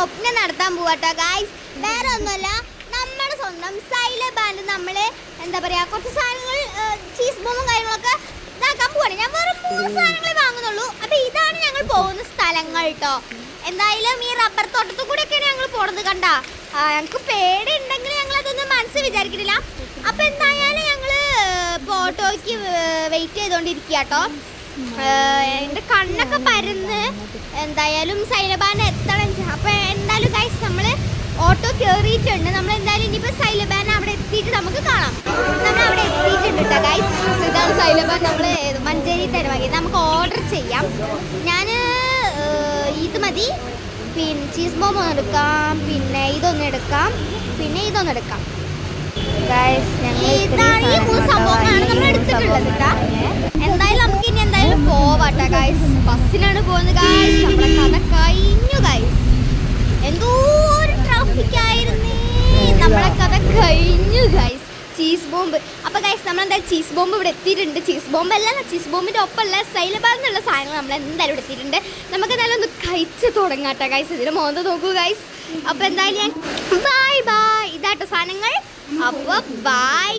സ്വപ്നം നടത്താൻ പോവാട്ടോ ഗൈസ്. വേറെ ഒന്നുമല്ല, നമ്മുടെ സ്വന്തം സൈലബാൻഡ് നമ്മൾ എന്താ പറയുക കുറച്ച് സാധനങ്ങൾ ചീസ് ബോംബും കാര്യങ്ങളൊക്കെ ഇതാക്കാൻ പോവാണ്. ഞാൻ വെറും 3 സാധനങ്ങളെ വാങ്ങുന്നുള്ളൂ. അപ്പോൾ ഇതാണ് ഞങ്ങൾ പോകുന്ന സ്ഥലങ്ങൾ കേട്ടോ. എന്തായാലും ഈ റബ്ബർ തോട്ടത്തിൽ കൂടെയൊക്കെയാണ് ഞങ്ങൾ പോണത്. കണ്ട ഞങ്ങൾക്ക് പേടി ഉണ്ടെങ്കിൽ ഞങ്ങൾ അതൊന്നും മനസ്സിൽ വിചാരിക്കുന്നില്ല. അപ്പോൾ എന്തായാലും ഞങ്ങൾ ഓട്ടോയ്ക്ക് വെയിറ്റ് ചെയ്തുകൊണ്ടിരിക്കുക കേട്ടോ. എൻ്റെ കണ്ണൊക്കെ പരന്ന് എന്തായാലും സൈലബാൻഡ് എത്തണം. അപ്പോൾ എന്തായാലും ഗൈസ് നമ്മൾ ഓട്ടോ കയറിയിട്ടുണ്ട്. നമ്മൾ എന്തായാലും ഇനിയിപ്പോൾ സൈലബാൻഡ് അവിടെ എത്തിയിട്ട് നമുക്ക് കാണാം. നമ്മൾ അവിടെ എത്തിയിട്ടുണ്ട് കേട്ടോ ഗൈസ്. ഇതാണ് സൈലബാൻഡ്. നമ്മൾ മഞ്ചേരി തരുവാങ്ങിയത്. നമുക്ക് ഓർഡർ ചെയ്യാം. ഞാൻ ഇത് മതി, പിന്നെ ചീസ് ബോംബ് ഒന്ന് എടുക്കാം, പിന്നെ ഇതൊന്നും എടുക്കാം, പിന്നെ ഇതൊന്നും എടുക്കാം. ഇതാണ് ഈ 3 സംഭവങ്ങളാണ് നമ്മൾ എടുത്തിട്ടുള്ളത് കേട്ടോ. എന്തായാലും നമുക്ക് ഇനി എന്തായാലും പോവാട്ടോ ഗൈസ്. ബസ്സിനാണ് പോകുന്നത് ഗൈസ്. നമ്മുടെ കഥ കഴിഞ്ഞു ഗൈസ്. എന്തോ ഒരു ട്രാഫിക് ആയിരുന്നേ. നമ്മളെ കഥ കഴിഞ്ഞു ഗൈസ്. Cheese bomb. അപ്പോൾ ഗൈസ് നമ്മൾ എന്തായാലും ചീസ് ബോംബ് ഇവിടെ എത്തിയിട്ടുണ്ട്. ചീസ് ബോംബ് അല്ല, ചീസ് ബോംബിൻ്റെ ഒപ്പമല്ല, സൈലബാൻഡ് എന്നുള്ള സാധനങ്ങൾ നമ്മൾ എന്തായാലും ഇവിടെ എത്തിയിട്ടുണ്ട്. നമുക്ക് എന്തായാലും ഒന്ന് കഴിച്ച് തുടങ്ങാട്ടോ ഗൈസ്. ഇതിന് മോന്ത നോക്കൂ ഗൈസ്. അപ്പോൾ എന്തായാലും ഞാൻ ബൈ ബൈ. ഇതാട്ടോ സാധനങ്ങൾ. അപ്പോൾ ബൈ